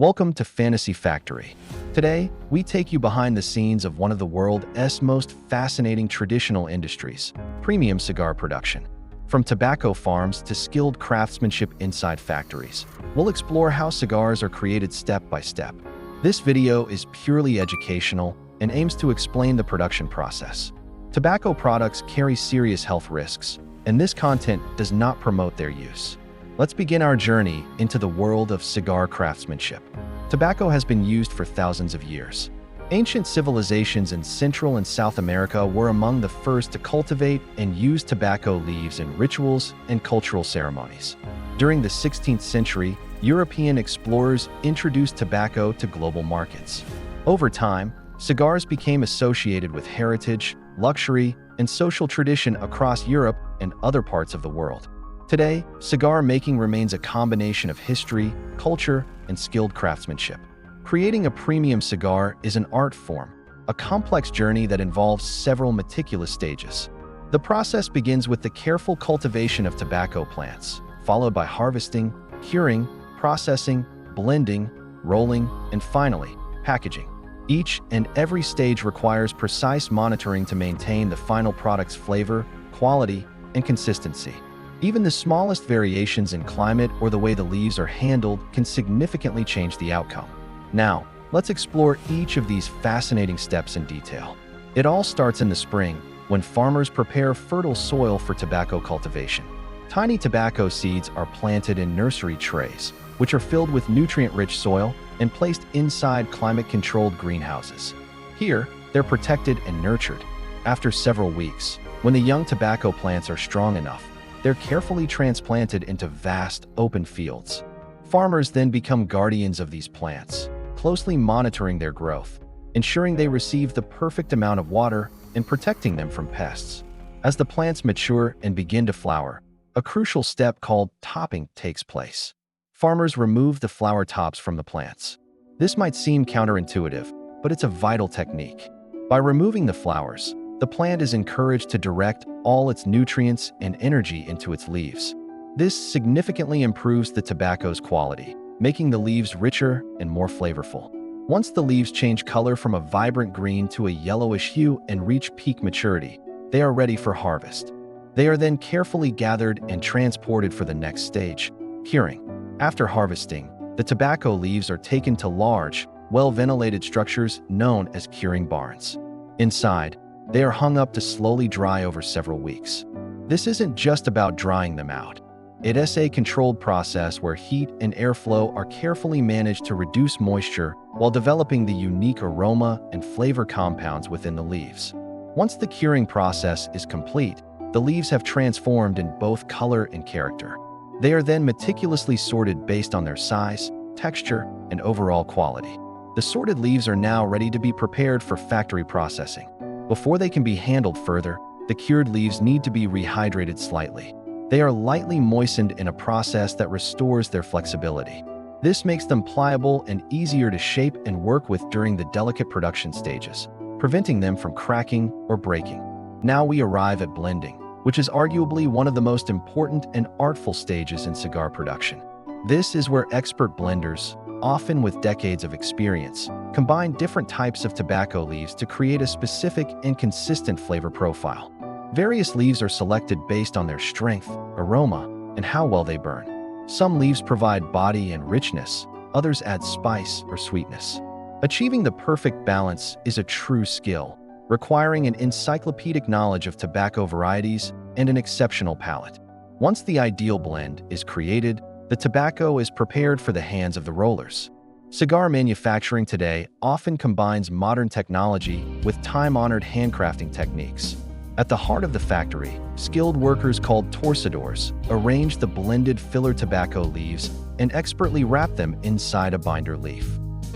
Welcome to Fantasy Factory. Today, we take you behind the scenes of one of the world's most fascinating traditional industries, premium cigar production. From tobacco farms to skilled craftsmanship inside factories, we'll explore how cigars are created step by step. This video is purely educational and aims to explain the production process. Tobacco products carry serious health risks, and this content does not promote their use. Let's begin our journey into the world of cigar craftsmanship. Tobacco has been used for thousands of years. Ancient civilizations in Central and South America were among the first to cultivate and use tobacco leaves in rituals and cultural ceremonies. During the 16th century, European explorers introduced tobacco to global markets. Over time, cigars became associated with heritage, luxury, and social tradition across Europe and other parts of the world. Today, cigar making remains a combination of history, culture, and skilled craftsmanship. Creating a premium cigar is an art form, a complex journey that involves several meticulous stages. The process begins with the careful cultivation of tobacco plants, followed by harvesting, curing, processing, blending, rolling, and finally, packaging. Each and every stage requires precise monitoring to maintain the final product's flavor, quality, and consistency. Even the smallest variations in climate or the way the leaves are handled can significantly change the outcome. Now, let's explore each of these fascinating steps in detail. It all starts in the spring, when farmers prepare fertile soil for tobacco cultivation. Tiny tobacco seeds are planted in nursery trays, which are filled with nutrient-rich soil and placed inside climate-controlled greenhouses. Here, they're protected and nurtured. After several weeks, when the young tobacco plants are strong enough, they're carefully transplanted into vast, open fields. Farmers then become guardians of these plants, closely monitoring their growth, ensuring they receive the perfect amount of water and protecting them from pests. As the plants mature and begin to flower, a crucial step called topping takes place. Farmers remove the flower tops from the plants. This might seem counterintuitive, but it's a vital technique. By removing the flowers, the plant is encouraged to direct all its nutrients and energy into its leaves. This significantly improves the tobacco's quality, making the leaves richer and more flavorful. Once the leaves change color from a vibrant green to a yellowish hue and reach peak maturity, they are ready for harvest. They are then carefully gathered and transported for the next stage, curing. After harvesting, the tobacco leaves are taken to large, well-ventilated structures known as curing barns. Inside, they are hung up to slowly dry over several weeks. This isn't just about drying them out. It's a controlled process where heat and airflow are carefully managed to reduce moisture while developing the unique aroma and flavor compounds within the leaves. Once the curing process is complete, the leaves have transformed in both color and character. They are then meticulously sorted based on their size, texture, and overall quality. The sorted leaves are now ready to be prepared for factory processing. Before they can be handled further, the cured leaves need to be rehydrated slightly. They are lightly moistened in a process that restores their flexibility. This makes them pliable and easier to shape and work with during the delicate production stages, preventing them from cracking or breaking. Now we arrive at blending, which is arguably one of the most important and artful stages in cigar production. This is where expert blenders, often with decades of experience, combine different types of tobacco leaves to create a specific and consistent flavor profile. Various leaves are selected based on their strength, aroma, and how well they burn. Some leaves provide body and richness, others add spice or sweetness. Achieving the perfect balance is a true skill, requiring an encyclopedic knowledge of tobacco varieties and an exceptional palate. Once the ideal blend is created, the tobacco is prepared for the hands of the rollers. Cigar manufacturing today often combines modern technology with time-honored handcrafting techniques. At the heart of the factory, skilled workers called torcedores arrange the blended filler tobacco leaves and expertly wrap them inside a binder leaf.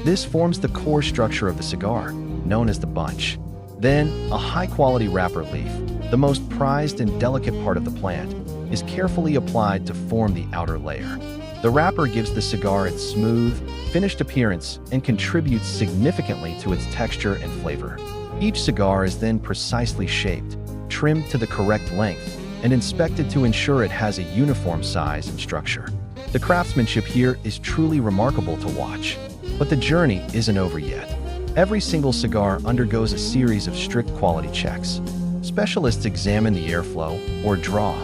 This forms the core structure of the cigar, known as the bunch. Then, a high-quality wrapper leaf, the most prized and delicate part of the plant, is carefully applied to form the outer layer. The wrapper gives the cigar its smooth, finished appearance and contributes significantly to its texture and flavor. Each cigar is then precisely shaped, trimmed to the correct length, and inspected to ensure it has a uniform size and structure. The craftsmanship here is truly remarkable to watch. But the journey isn't over yet. Every single cigar undergoes a series of strict quality checks. Specialists examine the airflow, or draw,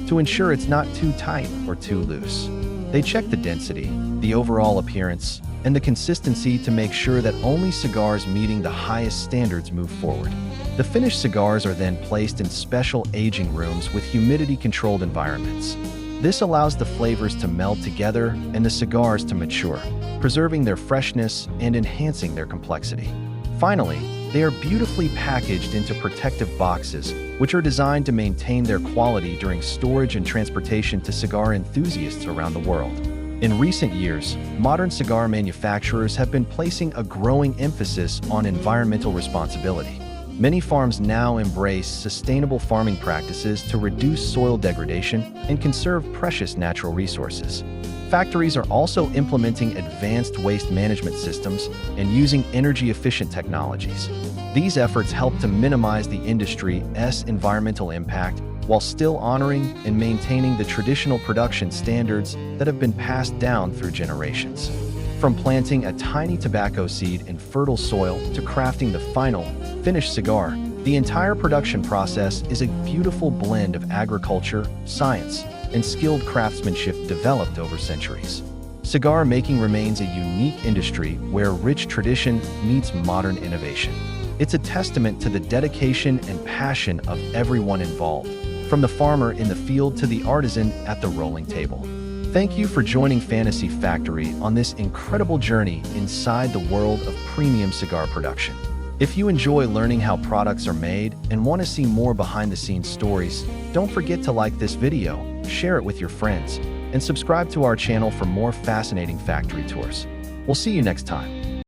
to ensure it's not too tight or too loose. They check the density, the overall appearance, and the consistency to make sure that only cigars meeting the highest standards move forward. The finished cigars are then placed in special aging rooms with humidity-controlled environments. This allows the flavors to meld together and the cigars to mature, preserving their freshness and enhancing their complexity. Finally, they are beautifully packaged into protective boxes, which are designed to maintain their quality during storage and transportation to cigar enthusiasts around the world. In recent years, modern cigar manufacturers have been placing a growing emphasis on environmental responsibility. Many farms now embrace sustainable farming practices to reduce soil degradation and conserve precious natural resources. Factories are also implementing advanced waste management systems and using energy-efficient technologies. These efforts help to minimize the industry's environmental impact while still honoring and maintaining the traditional production standards that have been passed down through generations. From planting a tiny tobacco seed in fertile soil to crafting the final, finished cigar, the entire production process is a beautiful blend of agriculture, science, and skilled craftsmanship developed over centuries. Cigar making remains a unique industry where rich tradition meets modern innovation. It's a testament to the dedication and passion of everyone involved, from the farmer in the field to the artisan at the rolling table. Thank you for joining Fantasy Factory on this incredible journey inside the world of premium cigar production. If you enjoy learning how products are made and want to see more behind-the-scenes stories, don't forget to like this video, share it with your friends, and subscribe to our channel for more fascinating factory tours. We'll see you next time.